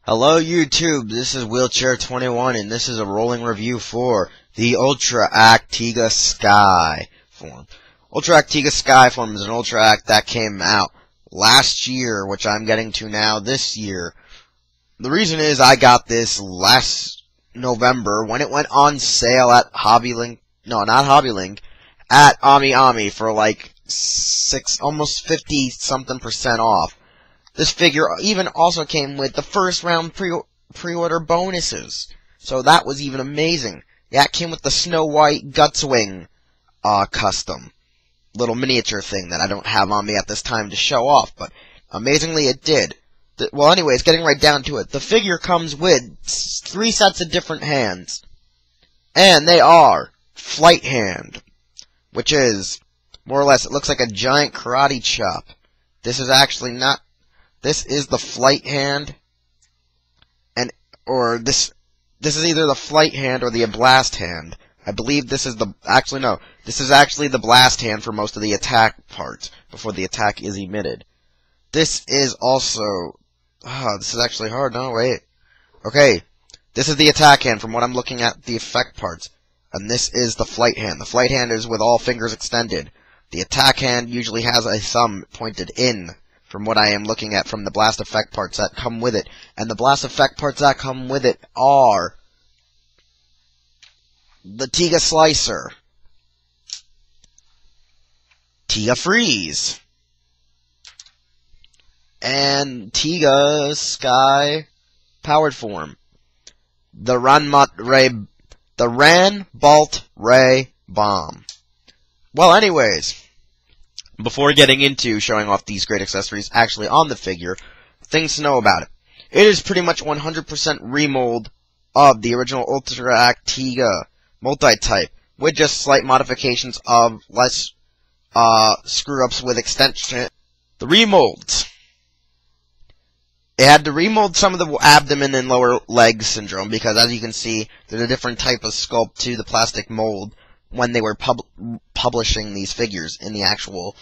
Hello YouTube, this is Wheelchair21 and this is a rolling review for the Ultraman Tiga Sky form. Ultraman Tiga Sky form is an Ultra Act that came out last year, which I'm getting to now this year. The reason is I got this last November when it went on sale at Hobbylink, no not Hobbylink, at Ami for like almost 50-something% off. This figure even also came with the first round pre-order bonuses. So that was even amazing. Yeah, it came with the Snow White Gutswing custom. Little miniature thing that I don't have on me at this time to show off, but amazingly it did. Well, anyways, getting right down to it. The figure comes with 3 sets of different hands. And they are Flight Hand, which is, more or less, it looks like a giant karate chop. This is actually not... This is the Flight Hand, or this is either the Flight Hand or the Blast Hand. I believe this is this is actually the Blast Hand for most of the attack parts, before the attack is emitted. This is also, this is actually hard, no, wait. Okay, this is the attack hand from what I'm looking at the effect parts, and this is the Flight Hand. The Flight Hand is with all fingers extended. The attack hand usually has a thumb pointed in, from what I am looking at from the blast effect parts that come with it. And the blast effect parts that come with it are the Tiga Slicer, Tiga Freeze, and Tiga Sky Powered Form. The Ran-Bolt Ray Bomb. Well, anyways, before getting into showing off these great accessories actually on the figure, things to know about it. It is pretty much 100% remold of the original Ultraman Tiga multi-type, with just slight modifications of less screw-ups with extension. The remolds. It had to remold some of the abdomen and lower leg syndrome, because as you can see, there's a different type of sculpt to the plastic mold when they were publishing these figures in the actual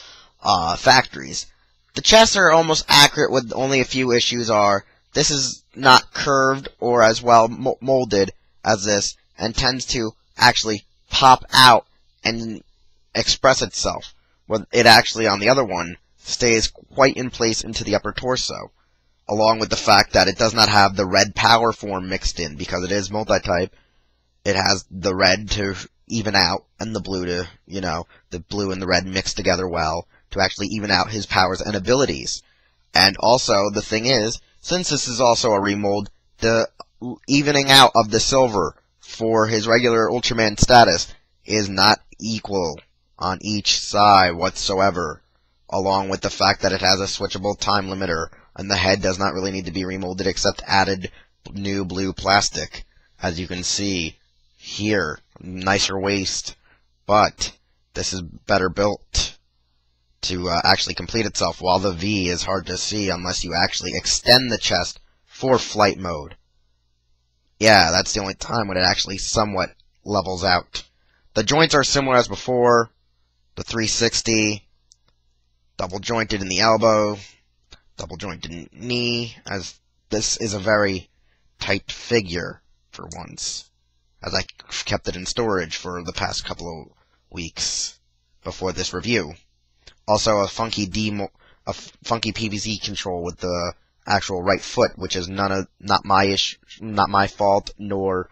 factories. The chests are almost accurate, with only a few issues are, this is not curved or as well molded as this, and tends to actually pop out and express itself. Well, it actually, on the other one, stays quite in place into the upper torso, along with the fact that it does not have the red power form mixed in, because it is multi-type. It has the red to even out, and the blue to, the blue and the red mixed together well, to actually even out his powers and abilities. And also, the thing is, since this is also a remold, the evening out of the silver for his regular Ultraman status is not equal on each side whatsoever, along with the fact that it has a switchable time limiter, and the head does not really need to be remolded except added new blue plastic, as you can see here. Nicer waist, but this is better built to actually complete itself, while the V is hard to see unless you actually extend the chest for flight mode. Yeah, that's the only time when it actually somewhat levels out. The joints are similar as before, the 360, double jointed in the elbow, double jointed in knee, as this is a very tight figure for once, as I kept it in storage for the past couple of weeks before this review. Also, a funky PVC control with the actual right foot, which is not my fault, nor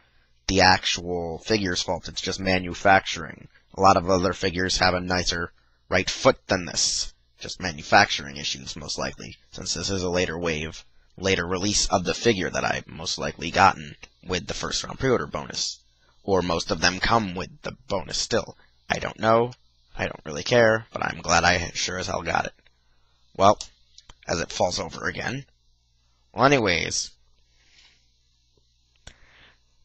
the actual figure's fault. It's just manufacturing. A lot of other figures have a nicer right foot than this. Just manufacturing issues, most likely, since this is a later release of the figure that I've most likely gotten with the first round pre-order bonus. Or most of them come with the bonus still. I don't know. I don't really care, but I'm glad I sure as hell got it. Well, as it falls over again. Well, anyways,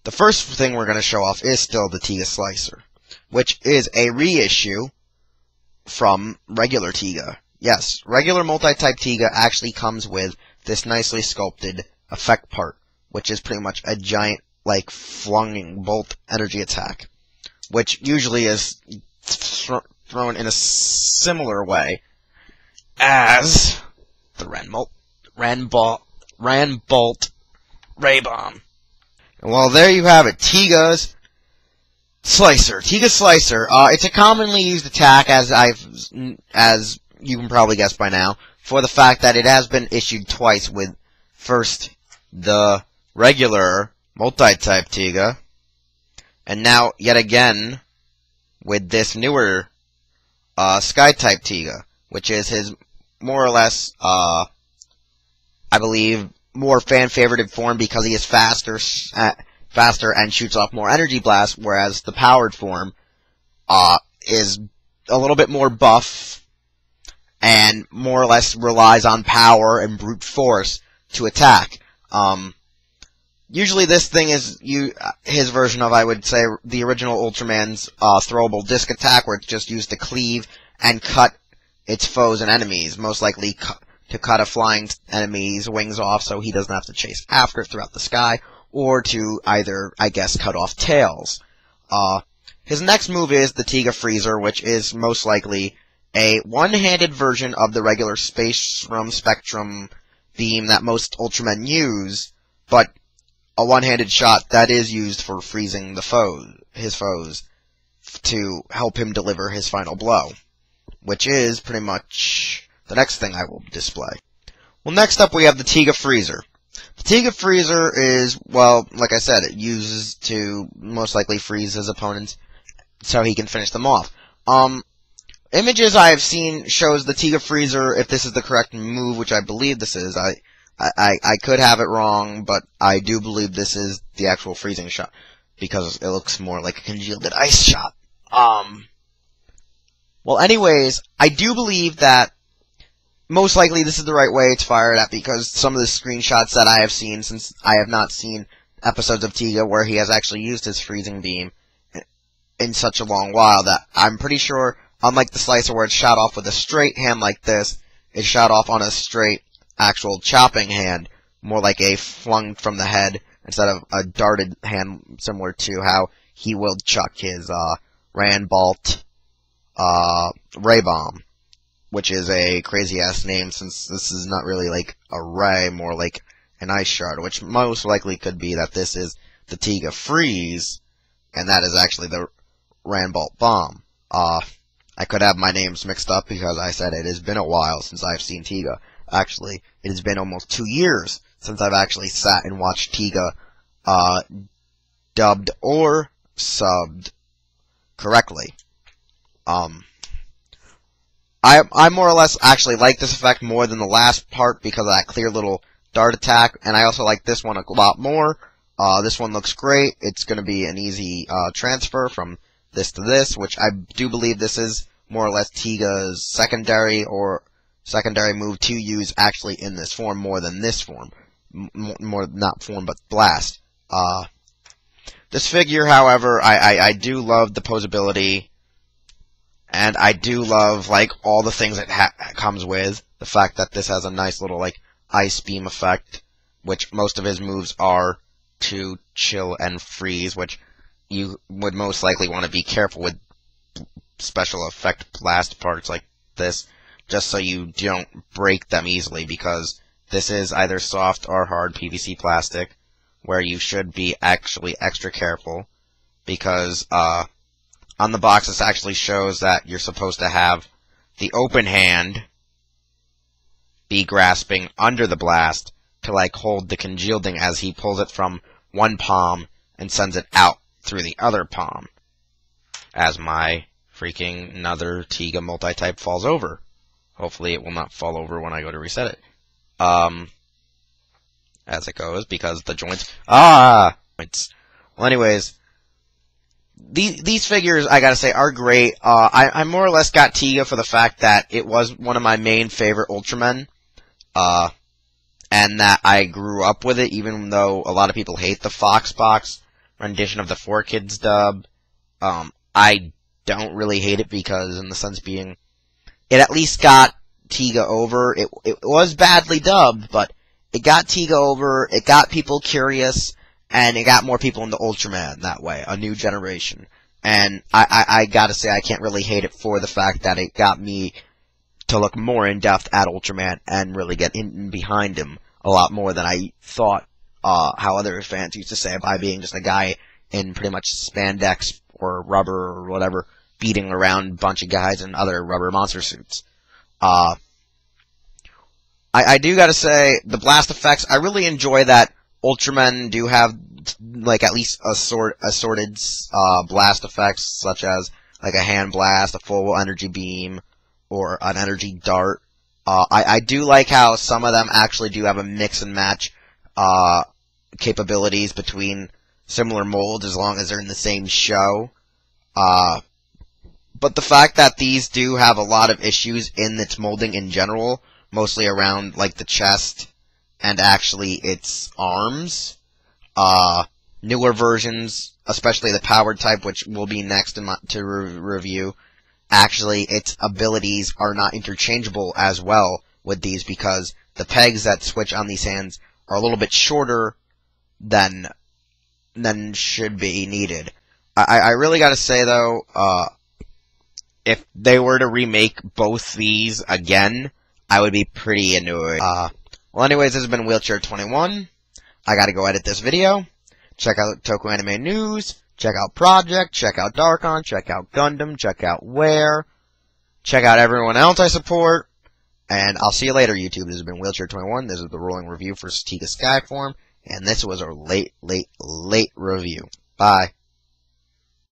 the first thing we're going to show off is still the Tiga Slicer, which is a reissue from regular Tiga. Yes, regular multi-type Tiga actually comes with this nicely sculpted effect part, which is pretty much a giant, flung bolt energy attack, which usually is thrown in a similar way as the Ran-Bolt Ray Bomb. Well, there you have it. Tiga's Slicer. Tiga Slicer. It's a commonly used attack, as you can probably guess by now, for the fact that it has been issued twice, with first the regular multi-type Tiga, and now yet again with this newer Sky-type Tiga, which is his more or less, I believe, more fan-favorited form because he is faster and shoots off more energy blasts, whereas the powered form is a little bit more buff and more or less relies on power and brute force to attack. Usually this thing is his version of, I would say, the original Ultraman's throwable disc attack, where it's just used to cleave and cut its foes and enemies, most likely to cut a flying enemy's wings off so he doesn't have to chase after it throughout the sky, or to either, I guess, cut off tails. His next move is the Tiga Freezer, which is most likely a one-handed version of the regular Spectrum beam that most Ultramen use, but a one-handed shot that is used for freezing his foes, to help him deliver his final blow, which is pretty much the next thing I will display. Well, next up we have the Tiga Freezer. The Tiga Freezer is, well, like I said, it uses to most likely freeze his opponents so he can finish them off. Images I have seen shows the Tiga Freezer, if this is the correct move, which I believe this is. I could have it wrong, but I do believe this is the actual freezing shot, because it looks more like a congealed ice shot. Well, anyways, I do believe that most likely this is the right way it's fired at, because some of the screenshots that I have seen, since I have not seen episodes of Tiga where he has actually used his freezing beam in such a long while, that I'm pretty sure, unlike the Slicer where it's shot off with a straight hand like this, it's shot off on a straight actual chopping hand, more like a flung from the head instead of a darted hand, similar to how he will chuck his Ranbolt Ray Bomb, which is a crazy-ass name, since this is not really like a ray, more like an ice shard, which most likely could be that this is the Tiga Freeze, and that is actually the Ranbolt Bomb. I could have my names mixed up, because I said it has been a while since I've seen Tiga. Actually, it has been almost 2 years since I've actually sat and watched Tiga dubbed or subbed correctly. I more or less actually like this effect more than the last part because of that clear little dart attack, and I also like this one a lot more. This one looks great. It's going to be an easy transfer from this to this, which I do believe this is more or less Tiga's secondary move to use actually in this form more than this form. More, not form, but blast. This figure, however, I do love the posability, and I do love, like, all the things it comes with. The fact that this has a nice little, like, ice beam effect, which most of his moves are to chill and freeze, which you would most likely want to be careful with special effect blast parts like this, just so you don't break them easily, because this is either soft or hard PVC plastic, where you should be actually extra careful, because on the box this actually shows that you're supposed to have the open hand be grasping under the blast to, like, hold the congealing as he pulls it from one palm and sends it out through the other palm, as my freaking another Tiga multi-type falls over. Hopefully it will not fall over when I go to reset it. As it goes, because the joints... Well, anyways, these figures, I gotta say, are great. I more or less got Tiga for the fact that it was one of my main favorite Ultramen, and that I grew up with it, even though a lot of people hate the Foxbox rendition of the 4Kids dub. I don't really hate it, because in the sense being, it at least got Tiga over. It was badly dubbed, but it got Tiga over, it got people curious, and it got more people into Ultraman that way, a new generation. And I gotta say, I can't really hate it for the fact that it got me to look more in depth at Ultraman and really get in behind him a lot more than I thought how other fans used to say, by being just a guy in pretty much spandex or rubber or whatever, beating around a bunch of guys in other rubber monster suits. I do gotta say, the blast effects, I really enjoy that Ultramen do have, like, at least assorted, blast effects, such as, like, a hand blast, a full energy beam, or an energy dart. I do like how some of them actually do have a mix and match, capabilities between similar molds, as long as they're in the same show. But the fact that these do have a lot of issues in its molding in general, mostly around, like, the chest and actually its arms. Newer versions, especially the powered type, which will be next to review, actually its abilities are not interchangeable as well with these, because the pegs that switch on these hands are a little bit shorter than should be needed. I really gotta say, though, if they were to remake both these again, I would be pretty annoyed. Well, anyways, this has been Wheelchair 21. I gotta go edit this video. Check out Toku Anime News. Check out Project. Check out Darkon. Check out Gundam. Check out Where. Check out everyone else I support. And I'll see you later, YouTube. This has been Wheelchair 21. This is the rolling review for Tiga Skyform. And this was our late review. Bye.